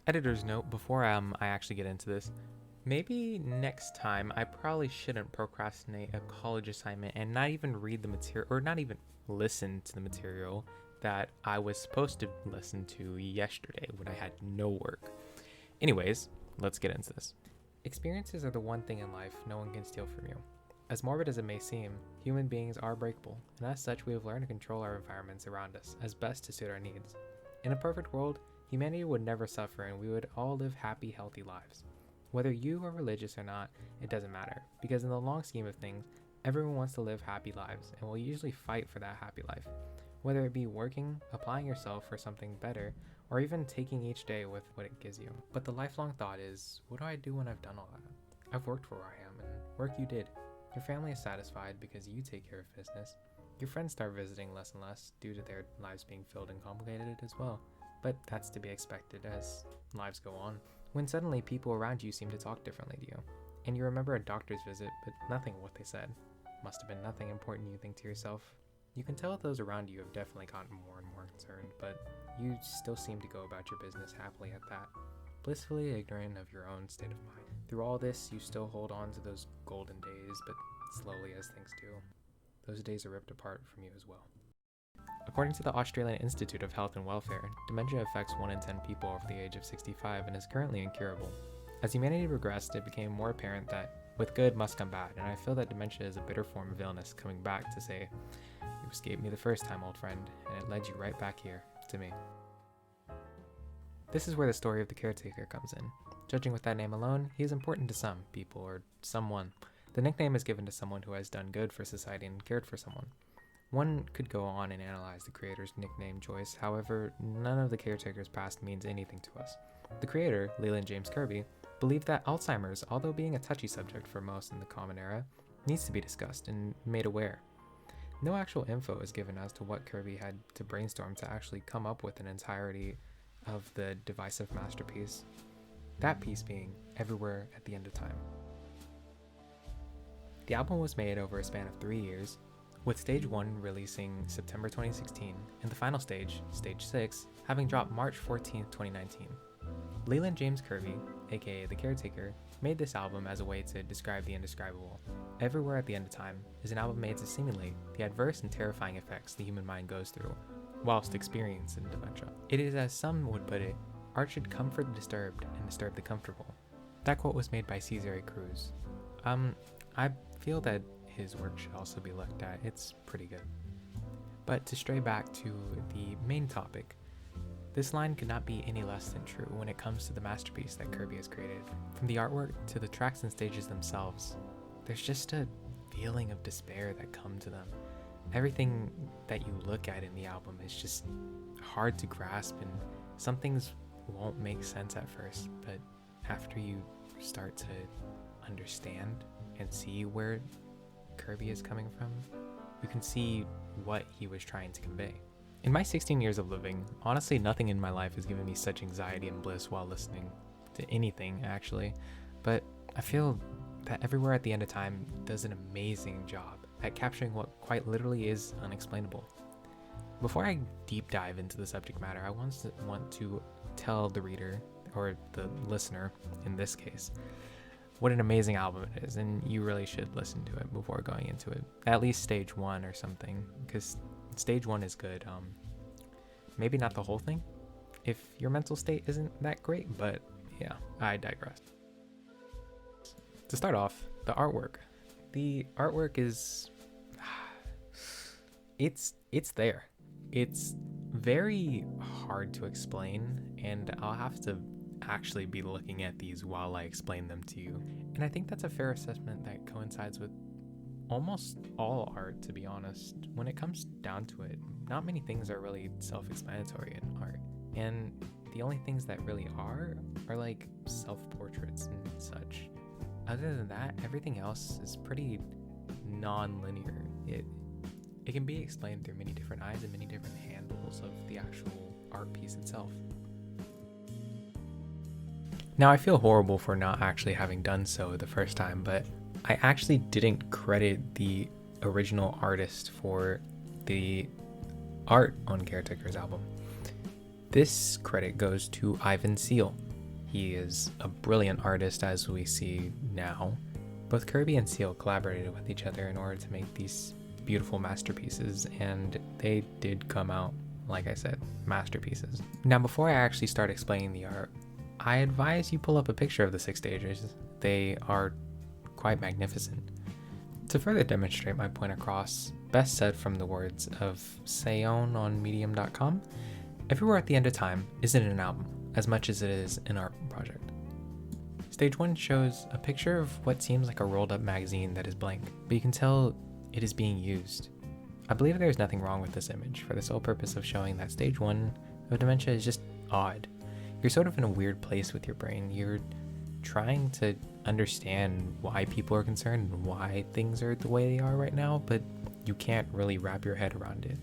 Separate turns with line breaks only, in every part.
Editor's note, before I actually get into this, maybe next time I probably shouldn't procrastinate a college assignment and not even read the material or not even listen to the material that I was supposed to listen to yesterday when I had no work. Anyways, let's get into this. Experiences are the one thing in life no one can steal from you. As morbid as it may seem, human beings are breakable, and as such, we have learned to control our environments around us as best to suit our needs. In a perfect world, humanity would never suffer and we would all live happy, healthy lives. Whether you are religious or not, it doesn't matter, because in the long scheme of things, everyone wants to live happy lives and will usually fight for that happy life. Whether it be working, applying yourself for something better, or even taking each day with what it gives you. But the lifelong thought is, what do I do when I've done all that? I've worked for where I am, and work you did. Your family is satisfied because you take care of business. Your friends start visiting less and less due to their lives being filled and complicated as well. But that's to be expected as lives go on. When suddenly people around you seem to talk differently to you, and you remember a doctor's visit, but nothing of what they said. Must have been nothing important, you think to yourself. You can tell those around you have definitely gotten more and more concerned, but you still seem to go about your business happily at that, blissfully ignorant of your own state of mind. Through all this, you still hold on to those golden days, but slowly as things do, those days are ripped apart from you as well. According to the Australian Institute of Health and Welfare, dementia affects 1 in 10 people over the age of 65 and is currently incurable. As humanity progressed, it became more apparent that with good must come bad, and I feel that dementia is a bitter form of illness coming back to say, "You escaped me the first time, old friend, and it led you right back here, to me." This is where the story of the caretaker comes in. Judging with that name alone, he is important to some people, or someone. The nickname is given to someone who has done good for society and cared for someone. One could go on and analyze the creator's nickname choice, however, none of the caretaker's past means anything to us. The creator, Leland James Kirby, believed that Alzheimer's, although being a touchy subject for most in the common era, needs to be discussed and made aware. No actual info is given as to what Kirby had to brainstorm to actually come up with an entirety of the divisive masterpiece, that piece being Everywhere at the End of Time. The album was made over a span of 3 years, with Stage 1 releasing September 2016 and the final stage, Stage 6, having dropped March 14, 2019. Leland James Kirby, aka The Caretaker, made this album as a way to describe the indescribable. Everywhere at the End of Time is an album made to simulate the adverse and terrifying effects the human mind goes through whilst experiencing dementia. It is, as some would put it, art should comfort the disturbed and disturb the comfortable. That quote was made by Cesare Cruz. I feel that his work should also be looked at. It's pretty good. But to stray back to the main topic, this line could not be any less than true when it comes to the masterpiece that Kirby has created. From the artwork to the tracks and stages themselves, there's just a feeling of despair that comes to them. Everything that you look at in the album is just hard to grasp, and some things won't make sense at first, but after you start to understand and see where Kirby is coming from, you can see what he was trying to convey. In my 16 years of living, honestly, nothing in my life has given me such anxiety and bliss while listening to anything, actually, but I feel that Everywhere at the End of Time does an amazing job at capturing what quite literally is unexplainable. Before I deep dive into the subject matter, I want to tell the reader, or the listener in this case, what an amazing album it is, and you really should listen to it before going into it. At least Stage 1 or something, because Stage 1 is good. Maybe not the whole thing, if your mental state isn't that great, but yeah, I digress. To start off, the artwork. The artwork is... It's there. It's very hard to explain, and I'll have to actually be looking at these while I explain them to you. And I think that's a fair assessment that coincides with almost all art, to be honest. When it comes down to it, not many things are really self-explanatory in art. And the only things that really are like self-portraits and such. Other than that, everything else is pretty non-linear. It can be explained through many different eyes and many different handles of the actual art piece itself. Now, I feel horrible for not actually having done so the first time, but I actually didn't credit the original artist for the art on Caretaker's album. This credit goes to Ivan Seal. He is a brilliant artist, as we see now. Both Kirby and Seal collaborated with each other in order to make these beautiful masterpieces, and they did come out, like I said, masterpieces. Now, before I actually start explaining the art, I advise you pull up a picture of the 6 stages. They are quite magnificent. To further demonstrate my point across, best said from the words of Seon on Medium.com, Everywhere at the End of Time isn't an album as much as it is an art project. Stage 1 shows a picture of what seems like a rolled up magazine that is blank, but you can tell it is being used. I believe there is nothing wrong with this image for the sole purpose of showing that stage 1 of dementia is just odd. You're sort of in a weird place with your brain. You're trying to understand why people are concerned and why things are the way they are right now, but you can't really wrap your head around it.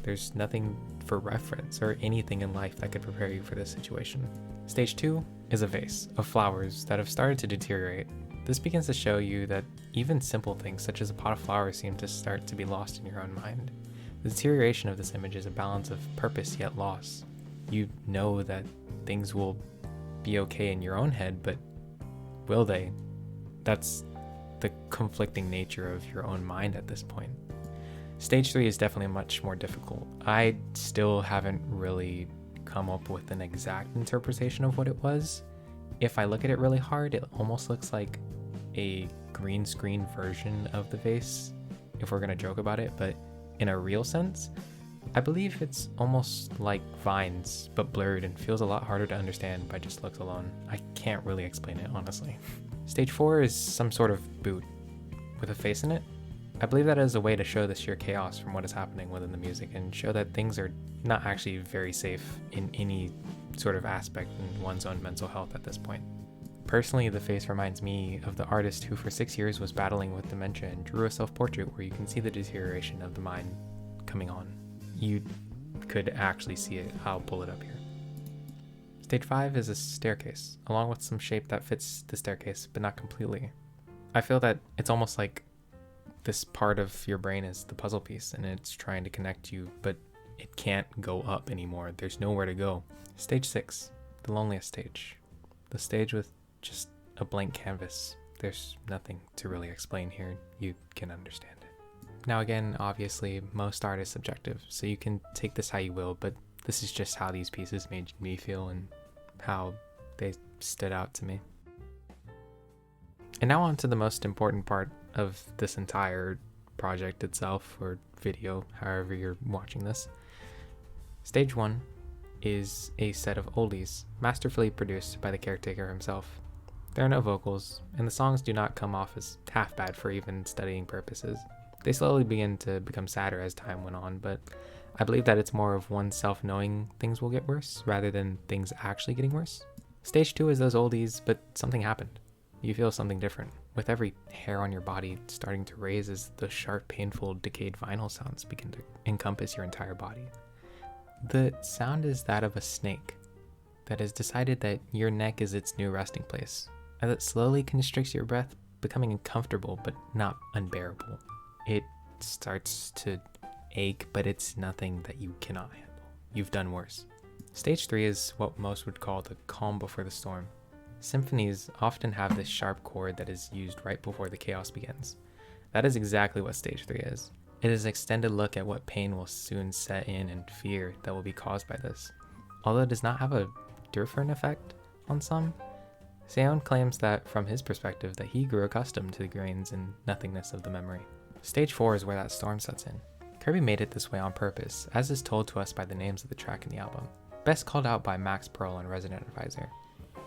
There's nothing for reference or anything in life that could prepare you for this situation. Stage 2 is a vase of flowers that have started to deteriorate. This begins to show you that even simple things such as a pot of flowers seem to start to be lost in your own mind. The deterioration of this image is a balance of purpose yet loss. You know that things will be okay in your own head, but will they? That's the conflicting nature of your own mind at this point. Stage 3 is definitely much more difficult. I still haven't really come up with an exact interpretation of what it was. If I look at it really hard, it almost looks like a green screen version of the vase, if we're gonna joke about it, but in a real sense, I believe it's almost like vines, but blurred and feels a lot harder to understand by just looks alone. I can't really explain it, honestly. Stage 4 is some sort of boot with a face in it. I believe that is a way to show the sheer chaos from what is happening within the music and show that things are not actually very safe in any sort of aspect in one's own mental health at this point. Personally, the face reminds me of the artist who for 6 years was battling with dementia and drew a self-portrait where you can see the deterioration of the mind coming on. You could actually see it. I'll pull it up here. Stage 5 is a staircase, along with some shape that fits the staircase, but not completely. I feel that it's almost like this part of your brain is the puzzle piece and it's trying to connect you, but it can't go up anymore. There's nowhere to go. Stage 6, the loneliest stage. The stage with just a blank canvas. There's nothing to really explain here. You can understand it. Now again, obviously, most art is subjective, so you can take this how you will, but this is just how these pieces made me feel and how they stood out to me. And now on to the most important part of this entire project itself, or video, however you're watching this. Stage 1 is a set of oldies, masterfully produced by the caretaker himself. There are no vocals, and the songs do not come off as half bad for even studying purposes. They slowly begin to become sadder as time went on, but I believe that it's more of oneself knowing things will get worse, rather than things actually getting worse. Stage 2 is those oldies, but something happened. You feel something different, with every hair on your body starting to raise as the sharp, painful, decayed vinyl sounds begin to encompass your entire body. The sound is that of a snake that has decided that your neck is its new resting place, as it slowly constricts your breath, becoming uncomfortable but not unbearable. It starts to ache, but it's nothing that you cannot handle. You've done worse. Stage 3 is what most would call the calm before the storm. Symphonies often have this sharp chord that is used right before the chaos begins. That is exactly what Stage 3 is. It is an extended look at what pain will soon set in and fear that will be caused by this. Although it does not have a Dürfen effect on some, Seon claims that from his perspective that he grew accustomed to the grains and nothingness of the memory. Stage 4 is where that storm sets in. Kirby made it this way on purpose, as is told to us by the names of the track in the album. Best called out by Max Pearl and Resident Advisor.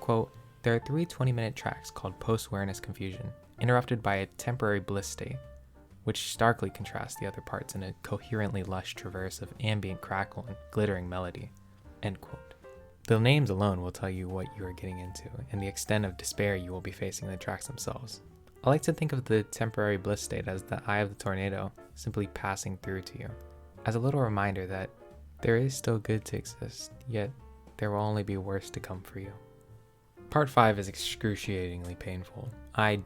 Quote, "There are 3 20-minute tracks called Post-Awareness Confusion, interrupted by a temporary bliss state, which starkly contrasts the other parts in a coherently lush traverse of ambient crackle and glittering melody." End quote. The names alone will tell you what you are getting into and the extent of despair you will be facing in the tracks themselves. I like to think of the temporary bliss state as the eye of the tornado simply passing through to you, as a little reminder that there is still good to exist, yet there will only be worse to come for you. Part 5 is excruciatingly painful. I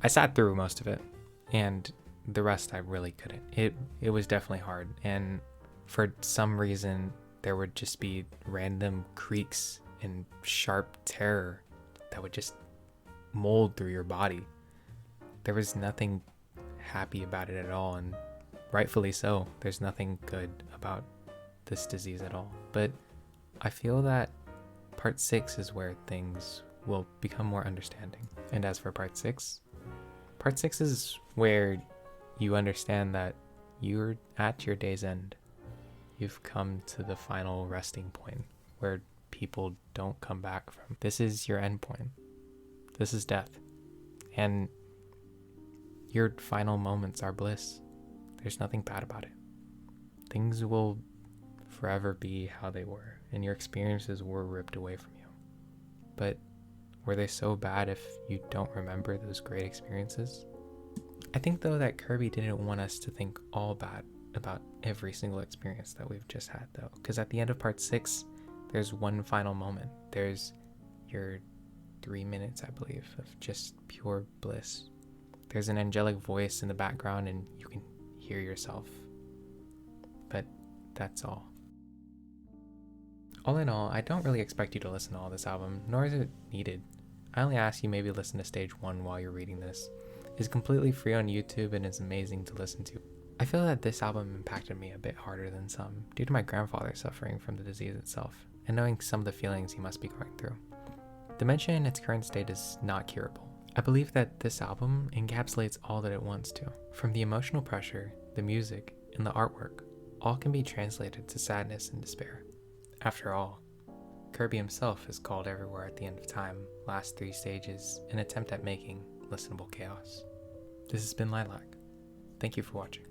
sat through most of it, and the rest I really couldn't. It was definitely hard, and for some reason there would just be random creaks and sharp terror that would just mold through your body. There was nothing happy about it at all, and rightfully so. There's nothing good about this disease at all. But I feel that part 6 is where things will become more understanding. And as for part 6 is where you understand that you're at your day's end. You've come to the final resting point where people don't come back from. This is your end point. This is death. And your final moments are bliss. There's nothing bad about it. Things will forever be how they were, and your experiences were ripped away from you. But were they so bad if you don't remember those great experiences? I think though that Kirby didn't want us to think all bad about every single experience that we've just had though, because at the end of part 6, there's one final moment. There's your 3 minutes, I believe, of just pure bliss. There's an angelic voice in the background and you can hear yourself. But that's all. All in all, I don't really expect you to listen to all this album, nor is it needed. I only ask you maybe listen to stage 1 while you're reading this. It's completely free on YouTube and is amazing to listen to. I feel that this album impacted me a bit harder than some, due to my grandfather suffering from the disease itself, and knowing some of the feelings he must be going through. Dementia in its current state is not curable. I believe that this album encapsulates all that it wants to. From the emotional pressure, the music, and the artwork, all can be translated to sadness and despair. After all, Kirby himself is called everywhere at the end of time, last 3 stages, an attempt at making listenable chaos. This has been Lilac. Thank you for watching.